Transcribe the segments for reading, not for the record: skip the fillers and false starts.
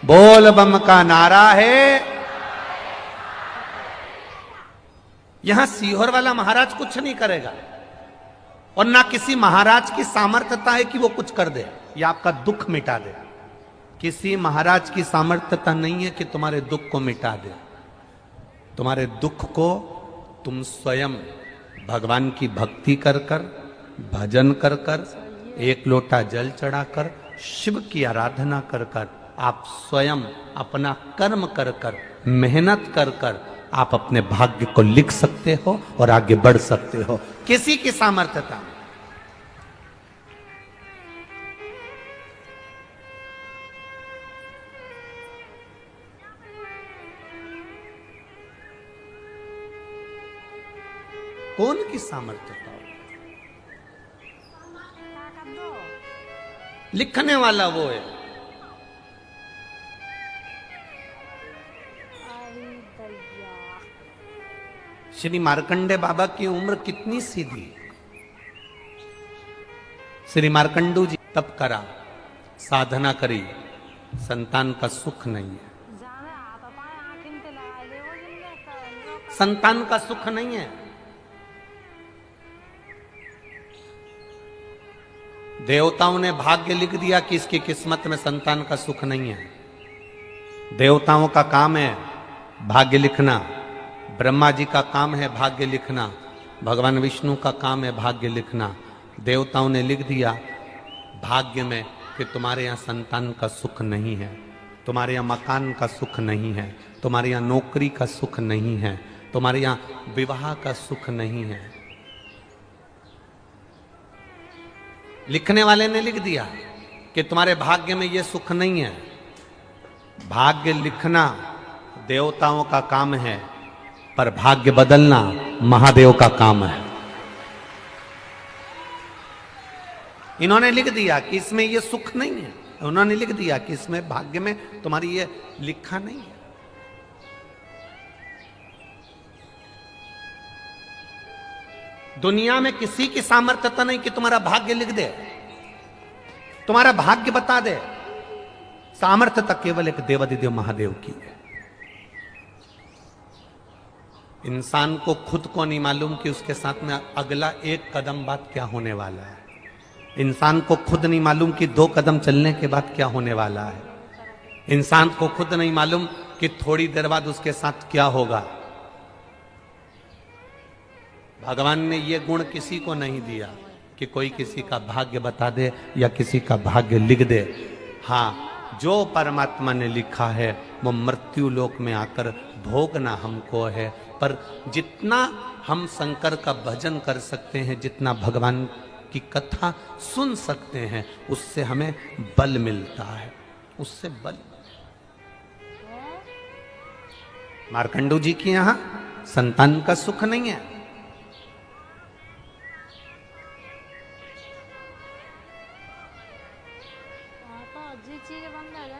बोल बम का नारा है। यहां सीहोर वाला महाराज कुछ नहीं करेगा और ना किसी महाराज की सामर्थ्यता है कि वो कुछ कर दे या आपका दुख मिटा दे। किसी महाराज की सामर्थ्यता नहीं है कि तुम्हारे दुख को मिटा दे। तुम्हारे दुख को तुम स्वयं भगवान की भक्ति कर कर, भजन कर कर, एक लोटा जल चढ़ाकर, शिव की आराधना कर कर, आप स्वयं अपना कर्म कर कर, मेहनत कर कर आप अपने भाग्य को लिख सकते हो और आगे बढ़ सकते हो। किसी की सामर्थ्यता कौन की सामर्थ्यता हो? लिखने वाला वो है। श्री मार्कंडे बाबा की उम्र कितनी सीधी। श्री मार्कंडू जी तप करा, साधना करी, संतान का सुख नहीं है। संतान का सुख नहीं है। देवताओं ने भाग्य लिख दिया कि इसकी किस्मत में संतान का सुख नहीं है। देवताओं का काम है भाग्य लिखना, ब्रह्मा जी का काम है भाग्य लिखना, भगवान विष्णु का काम है भाग्य लिखना। देवताओं ने लिख दिया भाग्य में कि तुम्हारे यहाँ संतान का सुख नहीं है, तुम्हारे यहाँ मकान का सुख नहीं है, तुम्हारे यहाँ नौकरी का सुख नहीं है, तुम्हारे यहाँ विवाह का सुख नहीं है। लिखने वाले ने लिख दिया कि तुम्हारे भाग्य में ये सुख नहीं है। भाग्य लिखना देवताओं का काम है, पर भाग्य बदलना महादेव का काम है। इन्होंने लिख दिया कि इसमें ये सुख नहीं है, उन्होंने लिख दिया कि इसमें भाग्य में तुम्हारी ये लिखा नहीं है। दुनिया में किसी की सामर्थ्यता नहीं कि तुम्हारा भाग्य लिख दे, तुम्हारा भाग्य बता दे। सामर्थ्यता केवल एक देवाधिदेव महादेव की है। इंसान को खुद को नहीं मालूम कि उसके साथ में अगला एक कदम बाद क्या होने वाला है। इंसान को खुद नहीं मालूम कि 2 कदम चलने के बाद क्या होने वाला है। इंसान को खुद नहीं मालूम कि थोड़ी देर बाद उसके साथ क्या होगा। भगवान ने ये गुण किसी को नहीं दिया कि कोई किसी का भाग्य बता दे या किसी का भाग्य लिख दे। हाँ, जो परमात्मा ने लिखा है वो मृत्यु लोक में आकर भोगना हमको है। पर जितना हम शंकर का भजन कर सकते हैं, जितना भगवान की कथा सुन सकते हैं, उससे हमें बल मिलता है, उससे बल। मार्कंडू जी की यहां संतान का सुख नहीं है।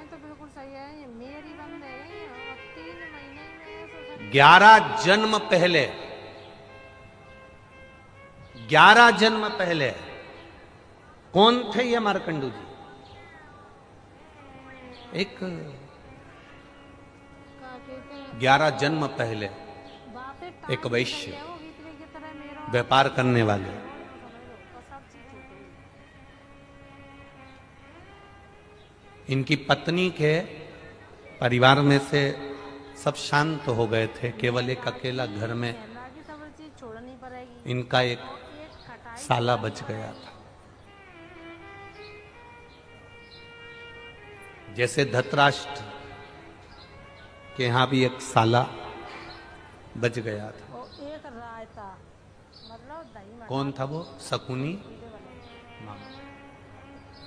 तो बिल्कुल सही है, मेरी बंद है 3 महीने में 11 जन्म पहले, 11 जन्म पहले कौन थे ये मार्कंडू जी? एक 11 जन्म पहले एक वैश्य, व्यापार करने वाले। इनकी पत्नी के परिवार में से सब शांत हो गए थे, केवल एक अकेला घर में इनका एक साला बच गया था। जैसे धृतराष्ट्र के यहां भी एक साला बच गया था। कौन था वो? शकुनी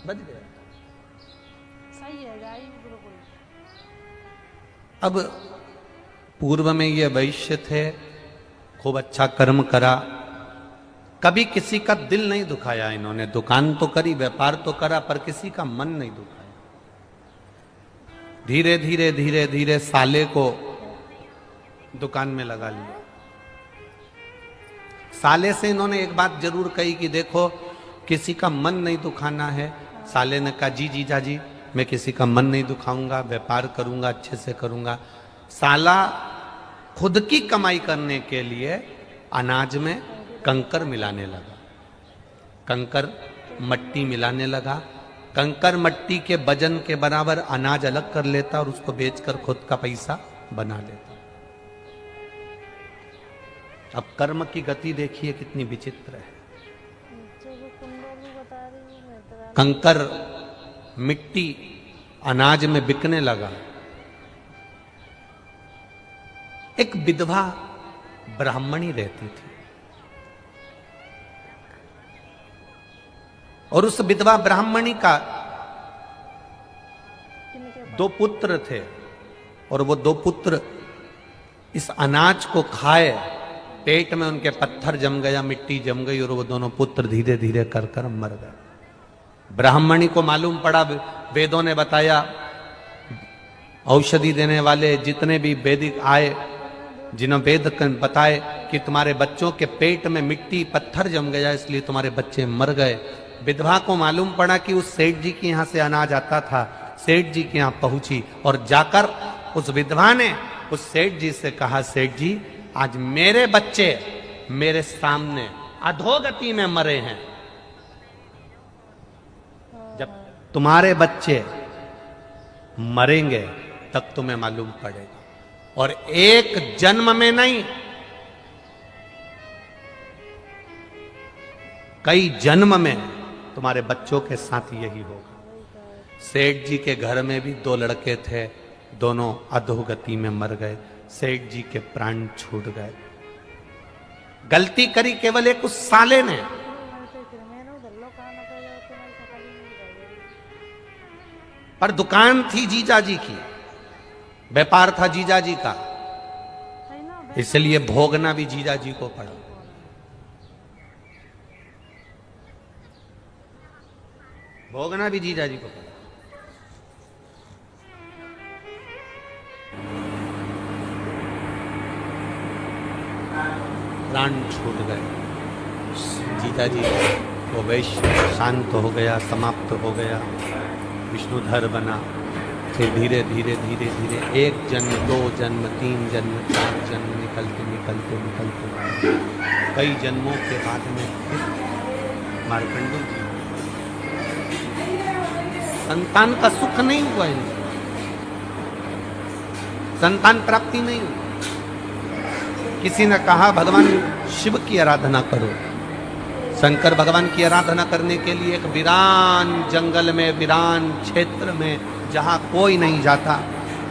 बच गया। अब पूर्व में ये वैश्य थे, खूब अच्छा कर्म करा, कभी किसी का दिल नहीं दुखाया इन्होंने। दुकान तो करी, व्यापार तो करा, पर किसी का मन नहीं दुखाया। धीरे धीरे धीरे धीरे साले को दुकान में लगा लिया। साले से इन्होंने एक बात जरूर कही कि देखो किसी का मन नहीं दुखाना है। साले ने कहा जी जीजा जी मैं किसी का मन नहीं दुखाऊंगा, व्यापार करूंगा, अच्छे से करूंगा। साला खुद की कमाई करने के लिए अनाज में कंकर मिलाने लगा, कंकर मट्टी मिलाने लगा। कंकर मट्टी के वजन के बराबर अनाज अलग कर लेता और उसको बेचकर खुद का पैसा बना लेता। अब कर्म की गति देखिए कितनी विचित्र है। जो कुंडली बता रही हूँ मैं तो कंकर मिट्टी अनाज में बिकने लगा। एक विधवा ब्राह्मणी रहती थी और उस विधवा ब्राह्मणी का किनके 2 पुत्र थे और वो 2 पुत्र इस अनाज को खाए, पेट में उनके पत्थर जम गया, मिट्टी जम गई और वो दोनों पुत्र धीरे धीरे कर कर मर गए। ब्राह्मणी को मालूम पड़ा, वेदों ने बताया, औषधि देने वाले जितने भी वैदिक आए, जिन्होंने वेद बताए कि तुम्हारे बच्चों के पेट में मिट्टी पत्थर जम गया इसलिए तुम्हारे बच्चे मर गए। विधवा को मालूम पड़ा कि उस सेठ जी के यहां से अनाज आता था। सेठ जी के यहां पहुंची और जाकर उस विधवा ने उस सेठ जी से कहा, सेठ जी आज मेरे बच्चे मेरे सामने अधोगति में मरे हैं, जब तुम्हारे बच्चे मरेंगे तब तुम्हें मालूम पड़ेगा। और एक जन्म में नहीं, कई जन्म में तुम्हारे बच्चों के साथ यही होगा। सेठ जी के घर में भी 2 लड़के थे, दोनों अधोगति में मर गए। सेठ जी के प्राण छूट गए। गलती करी केवल एक उस साले ने। पर दुकान थी जीजा जी की, व्यापार था जीजा जी का, इसलिए भोगना भी जीजा जी को पड़ा। भोगना भी जीजा जी को पड़ा। प्राण छूट गए। जीजा जी वो वैश्य शांत हो गया, समाप्त हो गया, विष्णुधर बना। फिर धीरे धीरे धीरे धीरे 1 जन्म, 2 जन्म, 3 जन्म, 4 जन्म निकलते निकलते निकलते कई जन्मों के बाद में फिर मार्कंडू जी, संतान का सुख नहीं हुआ इनको, संतान प्राप्ति नहीं हुई। किसी ने कहा भगवान शिव की आराधना करो। शंकर भगवान की आराधना करने के लिए एक वीरान जंगल में, वीरान क्षेत्र में, जहां कोई नहीं जाता,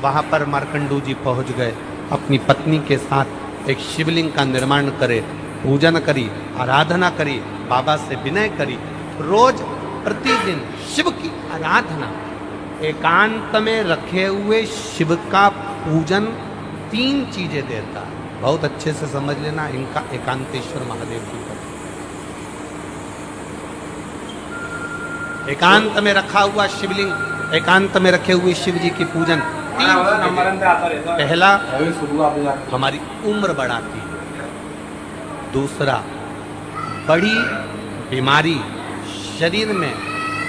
वहां पर मार्कंडू जी पहुंच गए। अपनी पत्नी के साथ एक शिवलिंग का निर्माण करे, पूजन करी, आराधना करी, बाबा से विनय करी। रोज प्रतिदिन शिव की आराधना, एकांत में रखे हुए शिव का पूजन 3 चीजें देता है। बहुत अच्छे से समझ लेना, इनका एकांतेश्वर महादेव जी का एकांत में रखा हुआ शिवलिंग, एकांत में रखे हुए शिव जी की पूजन 3। पहला, हमारी उम्र बढ़ाती है। दूसरा, बड़ी बीमारी शरीर में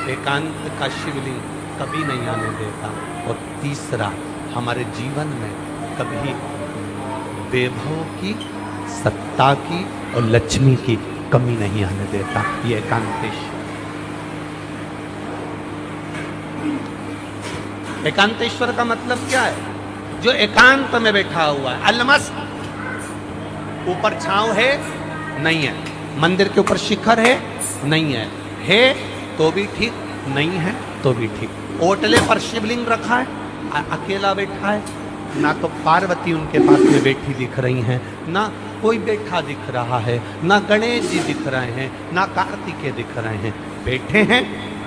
एकांत का शिवलिंग कभी नहीं आने देता। और तीसरा, हमारे जीवन में कभी वैभव की, सत्ता की और लक्ष्मी की कमी नहीं आने देता। ये एकांतेश्वर। एकांतेश्वर का मतलब क्या है? जो एकांत में बैठा हुआ है, अलमस्त। ऊपर छांव है नहीं है, मंदिर के ऊपर शिखर है नहीं है तो भी ठीक, नहीं है तो भी ठीक। ओटले पर शिवलिंग रखा है, अकेला बैठा है, ना तो पार्वती उनके पास में बैठी दिख रही हैं, ना कोई बैठा दिख रहा है, ना गणेश जी दिख रहे हैं, ना कार्तिकेय दिख रहे हैं। बैठे हैं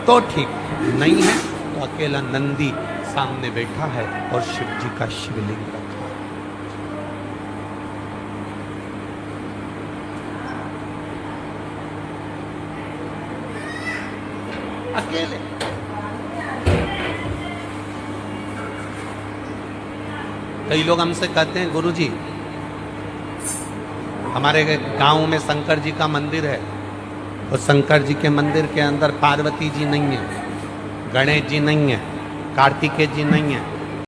तो ठीक, नहीं है तो अकेला नंदी सामने बैठा है और शिव जी का शिवलिंग रखा है। अकेले। कई लोग हमसे कहते हैं, गुरुजी हमारे गांव में शंकर जी का मंदिर है और शंकर जी के मंदिर के अंदर पार्वती जी नहीं है, गणेश जी नहीं है, कार्तिकेय जी नहीं है।